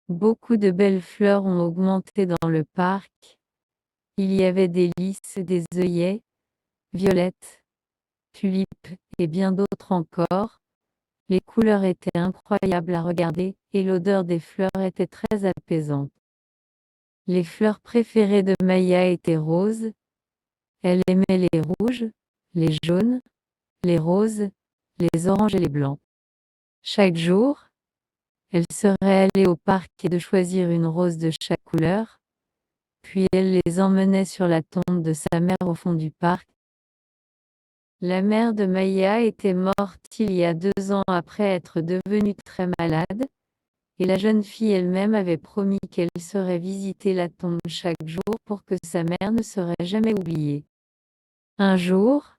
Beaucoup de belles fleurs ont augmenté dans le parc. Il y avait des lys, des œillets, violettes, tulipes et bien d'autres encore. Les couleurs étaient incroyables à regarder et l'odeur des fleurs était très apaisante. Les fleurs préférées de Maya étaient roses. Elle aimait les rouges, les jaunes, les roses, les oranges et les blancs. Chaque jour, elle serait allée au parc et de choisir une rose de chaque couleur, puis elle les emmenait sur la tombe de sa mère au fond du parc. La mère de Maya était morte il y a 2 ans après être devenue très malade, et la jeune fille elle-même avait promis qu'elle serait visiter la tombe chaque jour pour que sa mère ne serait jamais oubliée. Un jour,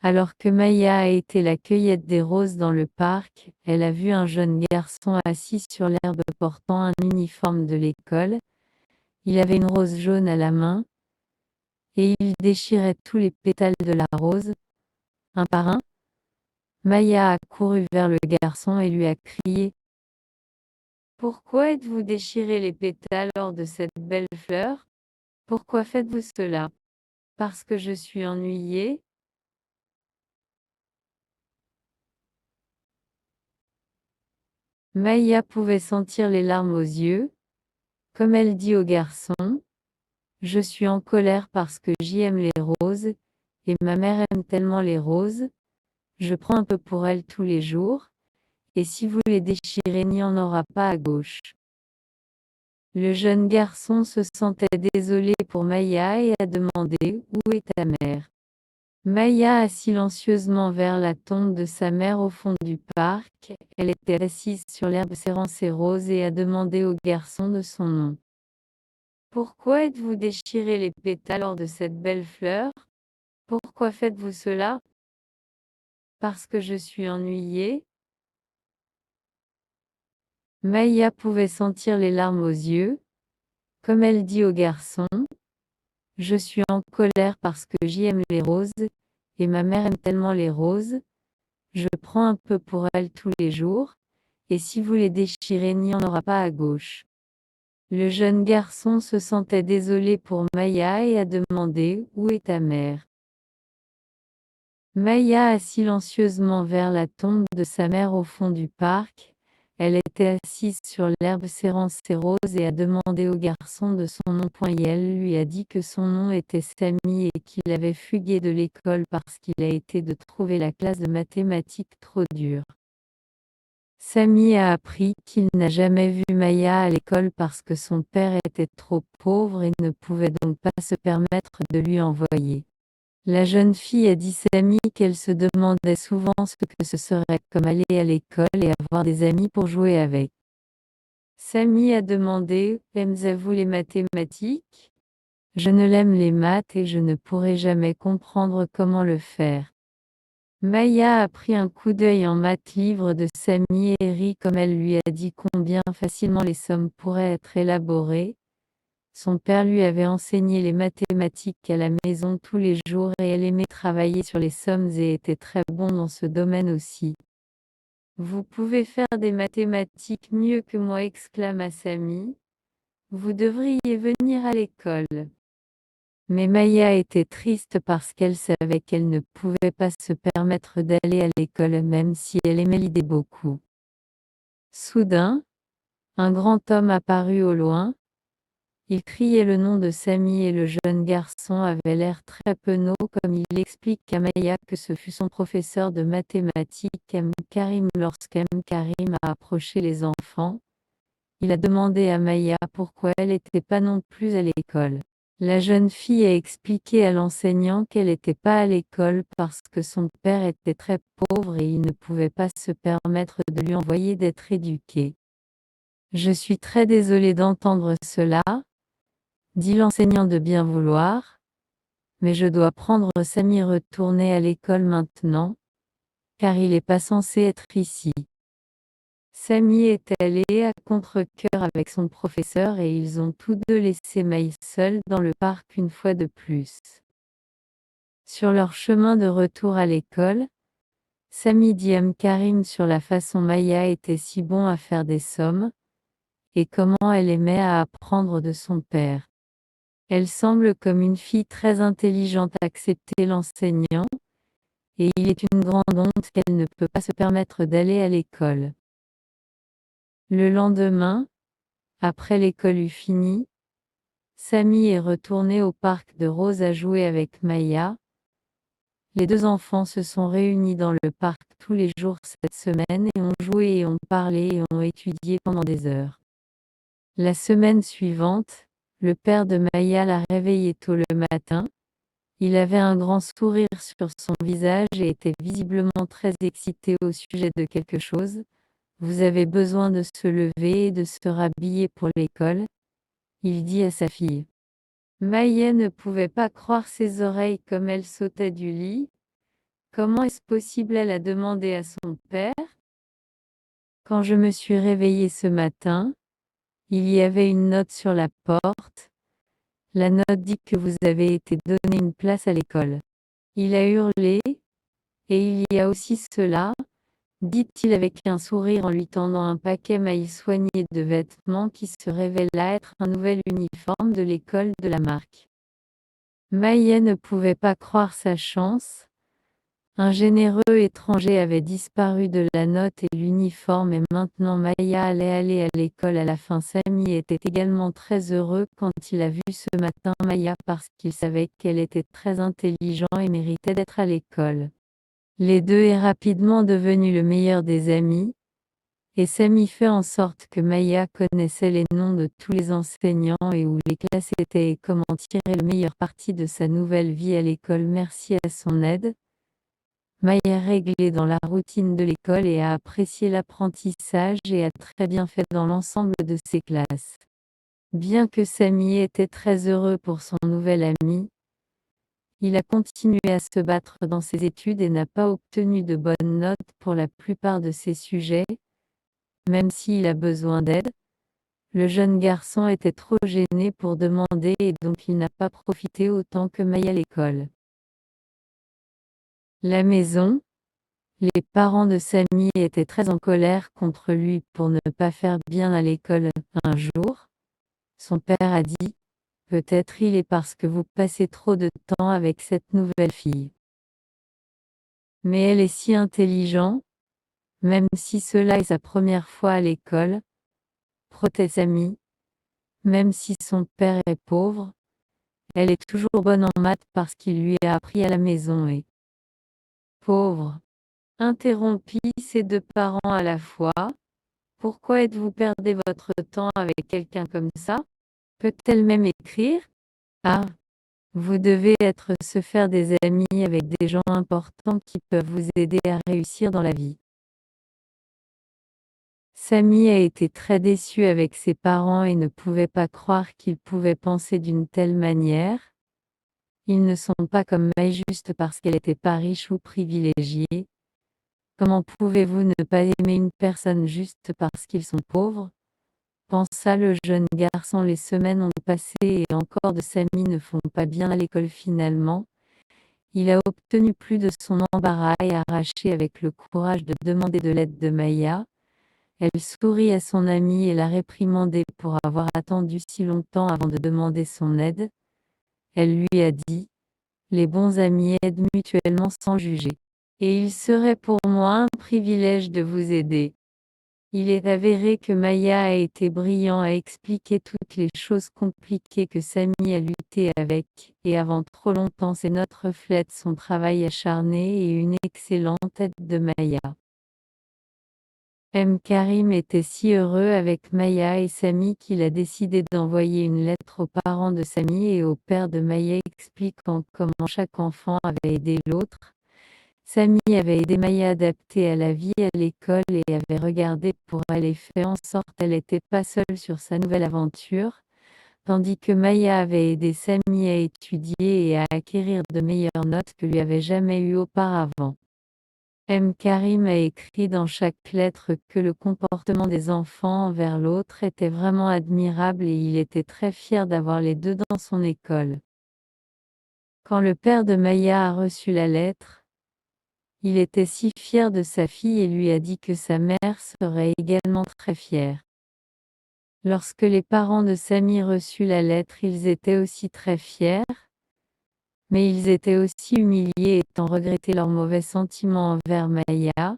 alors que Maya a été la cueillette des roses dans le parc, elle a vu un jeune garçon assis sur l'herbe portant un uniforme de l'école. Il avait une rose jaune à la main, et il déchirait tous les pétales de la rose, un par un. Maya a couru vers le garçon et lui a crié: «Pourquoi êtes-vous déchiré les pétales lors de cette belle fleur? Pourquoi faites-vous cela? Parce que je suis ennuyée?» Maya pouvait sentir les larmes aux yeux. Comme elle dit au garçon: «Je suis en colère parce que j'aime les roses, et ma mère aime tellement les roses. Je prends un peu pour elle tous les jours, et si vous les déchirez, il n'y en aura pas à gauche.» Le jeune garçon se sentait désolé pour Maya et a demandé: «Où est ta mère?» Maya a silencieusement vers la tombe de sa mère au fond du parc. Elle était assise sur l'herbe serrant ses roses et a demandé au garçon de son nom. «Pourquoi êtes-vous déchiré les pétales lors de cette belle fleur? Pourquoi faites-vous cela? Parce que je suis ennuyée.» Maya pouvait sentir les larmes aux yeux. Comme elle dit au garçon: «Je suis en colère parce que j'aime les roses, et ma mère aime tellement les roses. Je prends un peu pour elle tous les jours, et si vous les déchirez, il n'y en aura pas à gauche.» Le jeune garçon se sentait désolé pour Maya et a demandé: «Où est ta mère?» Maya a silencieusement vers la tombe de sa mère au fond du parc. Elle était assise sur l'herbe serrant ses roses et a demandé au garçon de son nom. Et elle lui a dit que son nom était Samy et qu'il avait fugué de l'école parce qu'il a été de trouver la classe de mathématiques trop dure. Samy a appris qu'il n'a jamais vu Maya à l'école parce que son père était trop pauvre et ne pouvait donc pas se permettre de lui envoyer. La jeune fille a dit Samy qu'elle se demandait souvent ce que ce serait comme aller à l'école et avoir des amis pour jouer avec. Samy a demandé: «Aimez-vous les mathématiques?» «Je ne l'aime les maths et je ne pourrai jamais comprendre comment le faire.» Maya a pris un coup d'œil en maths livre de Samy et rit comme elle lui a dit combien facilement les sommes pourraient être élaborées. Son père lui avait enseigné les mathématiques à la maison tous les jours et elle aimait travailler sur les sommes et était très bon dans ce domaine aussi. «Vous pouvez faire des mathématiques mieux que moi», exclama Samy. «Vous devriez venir à l'école.» Mais Maya était triste parce qu'elle savait qu'elle ne pouvait pas se permettre d'aller à l'école même si elle aimait l'idée beaucoup. Soudain, un grand homme apparut au loin. Il criait le nom de Samy et le jeune garçon avait l'air très penaud comme il explique à Maya que ce fut son professeur de mathématiques M. Karim. Lorsqu'M. Karim a approché les enfants, il a demandé à Maya pourquoi elle n'était pas non plus à l'école. La jeune fille a expliqué à l'enseignant qu'elle n'était pas à l'école parce que son père était très pauvre et il ne pouvait pas se permettre de lui envoyer d'être éduquée. «Je suis très désolée d'entendre cela», dit l'enseignant de bien vouloir, «mais je dois prendre Samy et retourner à l'école maintenant, car il n'est pas censé être ici.» Samy est allé à contre-cœur avec son professeur et ils ont tous deux laissé Maï seule dans le parc une fois de plus. Sur leur chemin de retour à l'école, Samy dit à Karim sur la façon Maya était si bon à faire des sommes, et comment elle aimait à apprendre de son père. Elle semble comme une fille très intelligente accepter l'enseignant, et il est une grande honte qu'elle ne peut pas se permettre d'aller à l'école. Le lendemain, après l'école eut fini, Samy est retourné au parc de Rose à jouer avec Maya. Les deux enfants se sont réunis dans le parc tous les jours cette semaine et ont joué et ont parlé et ont étudié pendant des heures. La semaine suivante, le père de Maya l'a réveillée tôt le matin. Il avait un grand sourire sur son visage et était visiblement très excité au sujet de quelque chose. Vous avez besoin de se lever et de se rhabiller pour l'école, il dit à sa fille. Maya ne pouvait pas croire ses oreilles comme elle sautait du lit. Comment est-ce possible? Elle a demandé à son père. Quand je me suis réveillée ce matin, il y avait une note sur la porte. La note dit que vous avez été donné une place à l'école. Il a hurlé. Et il y a aussi cela, dit-il avec un sourire en lui tendant un paquet mal soigné de vêtements qui se révéla être un nouvel uniforme de l'école de la marque. Maya ne pouvait pas croire sa chance. Un généreux étranger avait disparu de la note et l'uniforme et maintenant Maya allait aller à l'école à la fin. Samy était également très heureux quand il a vu ce matin Maya parce qu'il savait qu'elle était très intelligente et méritait d'être à l'école. Les deux est rapidement devenu le meilleur des amis, et Samy fait en sorte que Maya connaissait les noms de tous les enseignants et où les classes étaient et comment tirer le meilleur parti de sa nouvelle vie à l'école merci à son aide. Maya réglé dans la routine de l'école et a apprécié l'apprentissage et a très bien fait dans l'ensemble de ses classes. Bien que Samy était très heureux pour son nouvel ami, il a continué à se battre dans ses études et n'a pas obtenu de bonnes notes pour la plupart de ses sujets. Même s'il a besoin d'aide, le jeune garçon était trop gêné pour demander et donc il n'a pas profité autant que Maya à l'école. La maison, les parents de Samy étaient très en colère contre lui pour ne pas faire bien à l'école. Un jour, son père a dit, peut-être il est parce que vous passez trop de temps avec cette nouvelle fille. Mais elle est si intelligente, même si cela est sa première fois à l'école, proteste Samy, même si son père est pauvre, elle est toujours bonne en maths parce qu'il lui a appris à la maison et pauvre. Interrompit ses deux parents à la fois. Pourquoi êtes-vous perdez votre temps avec quelqu'un comme ça? Peut-elle même écrire? Ah, vous devez se faire des amis avec des gens importants qui peuvent vous aider à réussir dans la vie. Samy a été très déçu avec ses parents et ne pouvait pas croire qu'ils pouvaient penser d'une telle manière. Ils ne sont pas comme Maya juste parce qu'elle n'était pas riche ou privilégiée. Comment pouvez-vous ne pas aimer une personne juste parce qu'ils sont pauvres? Pensa le jeune garçon. Les semaines ont passé et encore de Samy ne font pas bien à l'école finalement. Il a obtenu plus de son embarras et arraché avec le courage de demander de l'aide de Maya. Elle sourit à son amie et l'a réprimandé pour avoir attendu si longtemps avant de demander son aide. Elle lui a dit, les bons amis aident mutuellement sans juger. Et il serait pour moi un privilège de vous aider. Il est avéré que Maya a été brillant à expliquer toutes les choses compliquées que Samy a lutté avec, et avant trop longtemps ces notes reflètent son travail acharné et une excellente aide de Maya. Karim était si heureux avec Maya et Samy qu'il a décidé d'envoyer une lettre aux parents de Samy et au père de Maya expliquant comment chaque enfant avait aidé l'autre. Samy avait aidé Maya à adapter à la vie à l'école et avait regardé pour elle et fait en sorte qu'elle n'était pas seule sur sa nouvelle aventure, tandis que Maya avait aidé Samy à étudier et à acquérir de meilleures notes que lui avait jamais eues auparavant. Karim a écrit dans chaque lettre que le comportement des enfants envers l'autre était vraiment admirable et il était très fier d'avoir les deux dans son école. Quand le père de Maya a reçu la lettre, il était si fier de sa fille et lui a dit que sa mère serait également très fière. Lorsque les parents de Sami reçurent la lettre, ils étaient aussi très fiers, mais ils étaient aussi humiliés étant regretté leurs mauvais sentiments envers Maya.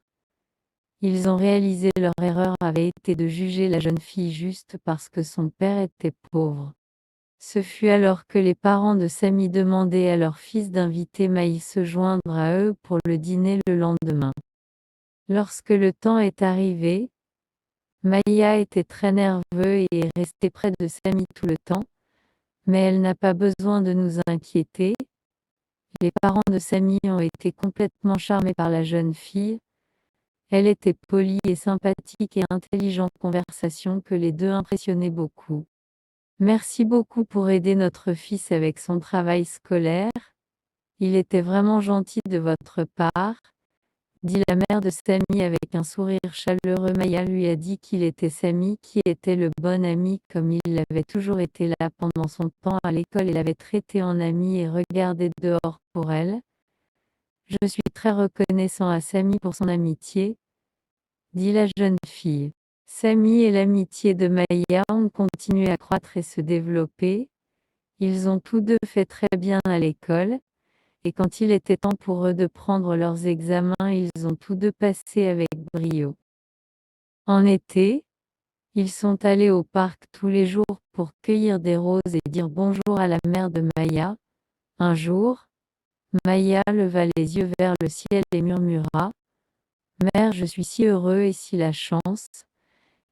Ils ont réalisé leur erreur avait été de juger la jeune fille juste parce que son père était pauvre. Ce fut alors que les parents de Sami demandaient à leur fils d'inviter Maï se joindre à eux pour le dîner le lendemain. Lorsque le temps est arrivé, Maya était très nerveuse et est restée près de Sami tout le temps, mais elle n'a pas besoin de nous inquiéter. Les parents de Sami ont été complètement charmés par la jeune fille. Elle était polie et sympathique et intelligente conversation que les deux impressionnaient beaucoup. Merci beaucoup pour aider notre fils avec son travail scolaire. Il était vraiment gentil de votre part, dit la mère de Sami avec un sourire chaleureux. Maya lui a dit qu'il était Sami qui était le bon ami comme il l'avait toujours été là pendant son temps à l'école et l'avait traité en ami et regardé dehors pour elle. Je suis très reconnaissant à Sami pour son amitié, dit la jeune fille. Sami et l'amitié de Maya ont continué à croître et se développer. Ils ont tous deux fait très bien à l'école, et quand il était temps pour eux de prendre leurs examens, ils ont tous deux passé avec brio. En été, ils sont allés au parc tous les jours pour cueillir des roses et dire bonjour à la mère de Maya. Un jour, Maya leva les yeux vers le ciel et murmura: Mère, je suis si heureux et si la chance,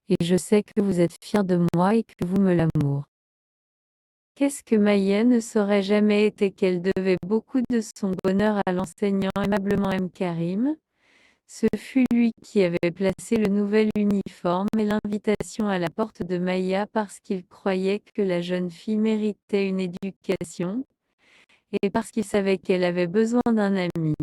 et je sais que vous êtes fière de moi et que vous me l'amour. Qu'est-ce que Maya ne saurait jamais été qu'elle devait beaucoup de son bonheur à l'enseignant aimablement M. Karim. Ce fut lui qui avait placé le nouvel uniforme et l'invitation à la porte de Maya parce qu'il croyait que la jeune fille méritait une éducation, et parce qu'il savait qu'elle avait besoin d'un ami.